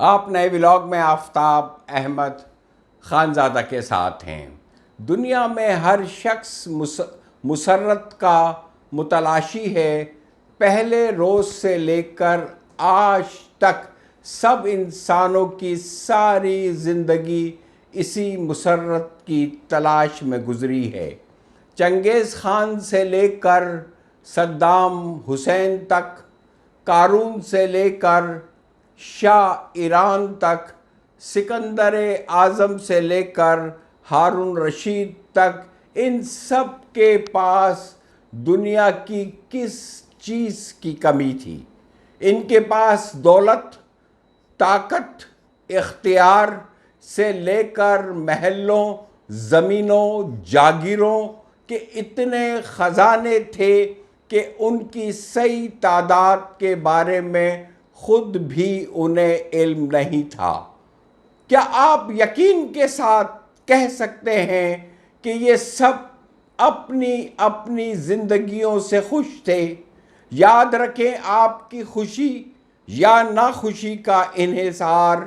آپ نئے ولاگ میں آفتاب احمد خانزادہ کے ساتھ ہیں۔ دنیا میں ہر شخص مسرت کا متلاشی ہے۔ پہلے روز سے لے کر آج تک سب انسانوں کی ساری زندگی اسی مسرت کی تلاش میں گزری ہے۔ چنگیز خان سے لے کر صدام حسین تک، قارون سے لے کر شاہ ایران تک، سکندر اعظم سے لے کر ہارون رشید تک، ان سب کے پاس دنیا کی کس چیز کی کمی تھی؟ ان کے پاس دولت، طاقت، اختیار سے لے کر محلوں، زمینوں، جاگیروں کے اتنے خزانے تھے کہ ان کی صحیح تعداد کے بارے میں خود بھی انہیں علم نہیں تھا۔ کیا آپ یقین کے ساتھ کہہ سکتے ہیں کہ یہ سب اپنی اپنی زندگیوں سے خوش تھے؟ یاد رکھیں، آپ کی خوشی یا ناخوشی کا انحصار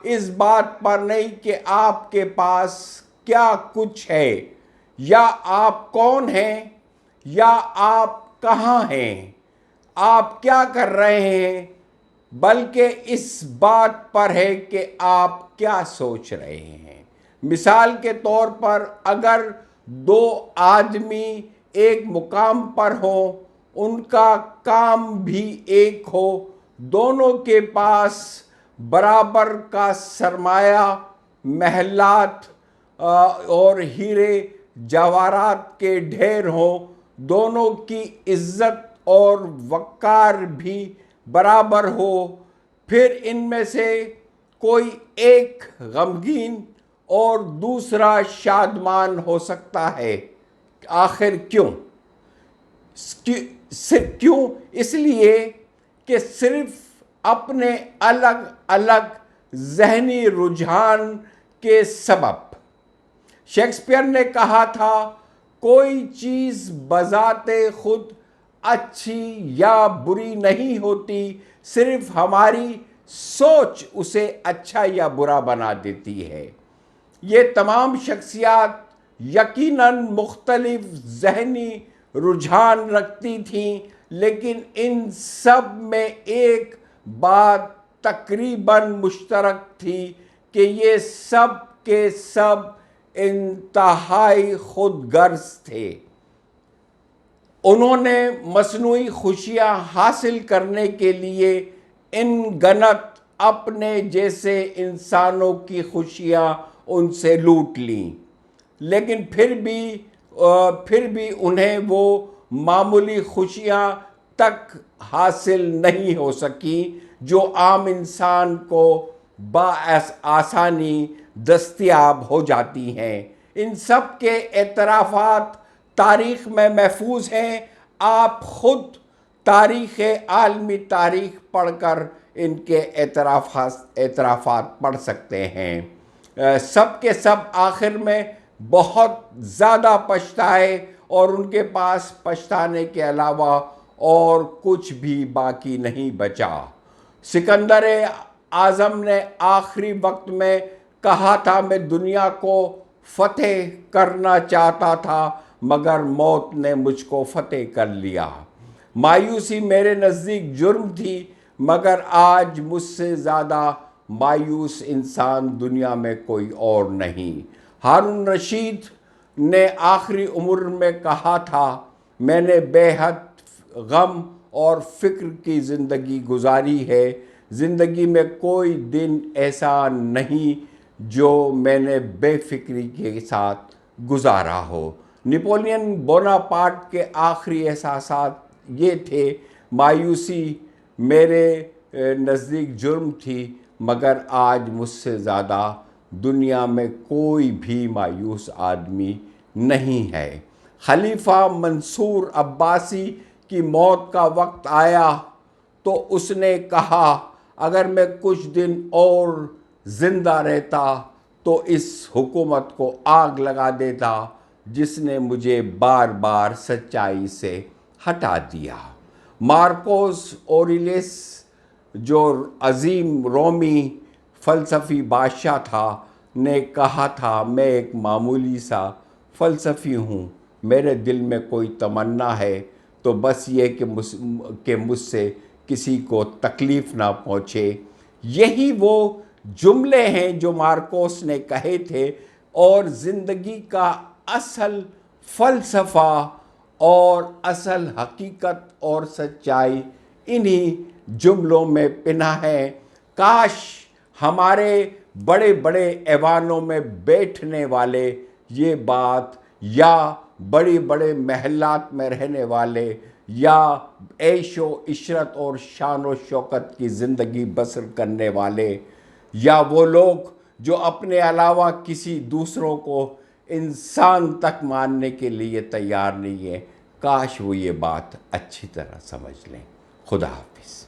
اس بات پر نہیں کہ آپ کے پاس کیا کچھ ہے، یا آپ کون ہیں، یا آپ کہاں ہیں، آپ کیا کر رہے ہیں، بلکہ اس بات پر ہے کہ آپ کیا سوچ رہے ہیں۔ مثال کے طور پر اگر دو آدمی ایک مقام پر ہوں، ان کا کام بھی ایک ہو، دونوں کے پاس برابر کا سرمایہ، محلات اور ہیرے جواہرات کے ڈھیر ہوں، دونوں کی عزت اور وقار بھی برابر ہو، پھر ان میں سے کوئی ایک غمگین اور دوسرا شادمان ہو سکتا ہے۔ آخر کیوں؟ اس لیے کہ صرف اپنے الگ الگ ذہنی رجحان کے سبب۔ شیکسپیئر نے کہا تھا، کوئی چیز بذات خود اچھی یا بری نہیں ہوتی، صرف ہماری سوچ اسے اچھا یا برا بنا دیتی ہے۔ یہ تمام شخصیات یقیناً مختلف ذہنی رجحان رکھتی تھیں، لیکن ان سب میں ایک بات تقریباً مشترک تھی کہ یہ سب کے سب انتہائی خود غرض تھے۔ انہوں نے مصنوعی خوشیاں حاصل کرنے کے لیے ان گنت اپنے جیسے انسانوں کی خوشیاں ان سے لوٹ لیں، لیکن پھر بھی انہیں وہ معمولی خوشیاں تک حاصل نہیں ہو سکیں جو عام انسان کو آسانی دستیاب ہو جاتی ہیں۔ ان سب کے اعترافات تاریخ میں محفوظ ہیں۔ آپ خود عالمی تاریخ پڑھ کر ان کے اعترافات پڑھ سکتے ہیں۔ سب کے سب آخر میں بہت زیادہ پچھتائے اور ان کے پاس پچھتانے کے علاوہ اور کچھ بھی باقی نہیں بچا۔ سکندر اعظم نے آخری وقت میں کہا تھا، میں دنیا کو فتح کرنا چاہتا تھا مگر موت نے مجھ کو فتح کر لیا۔ مایوسی میرے نزدیک جرم تھی، مگر آج مجھ سے زیادہ مایوس انسان دنیا میں کوئی اور نہیں۔ ہارون رشید نے آخری عمر میں کہا تھا، میں نے بے حد غم اور فکر کی زندگی گزاری ہے۔ زندگی میں کوئی دن ایسا نہیں جو میں نے بے فکری کے ساتھ گزارا ہو۔ نپولین بوناپارٹ کے آخری احساسات یہ تھے، مایوسی میرے نزدیک جرم تھی، مگر آج مجھ سے زیادہ دنیا میں کوئی بھی مایوس آدمی نہیں ہے۔ خلیفہ منصور عباسی کی موت کا وقت آیا تو اس نے کہا، اگر میں کچھ دن اور زندہ رہتا تو اس حکومت کو آگ لگا دیتا جس نے مجھے بار بار سچائی سے ہٹا دیا۔ مارکوس اوریلیس جو عظیم رومی فلسفی بادشاہ تھا، نے کہا تھا میں ایک معمولی سا فلسفی ہوں، میرے دل میں کوئی تمنا ہے تو بس یہ کہ مجھ سے کسی کو تکلیف نہ پہنچے۔ یہی وہ جملے ہیں جو مارکوس نے کہے تھے، اور زندگی کا اصل فلسفہ اور اصل حقیقت اور سچائی انہی جملوں میں پنہاں ہے۔ کاش ہمارے بڑے بڑے ایوانوں میں بیٹھنے والے یہ بات، یا بڑے بڑے محلات میں رہنے والے، یا عیش و عشرت اور شان و شوکت کی زندگی بسر کرنے والے، یا وہ لوگ جو اپنے علاوہ کسی دوسروں کو انسان تک ماننے کے لیے تیار نہیں ہے، کاش وہ یہ بات اچھی طرح سمجھ لیں۔ خدا حافظ۔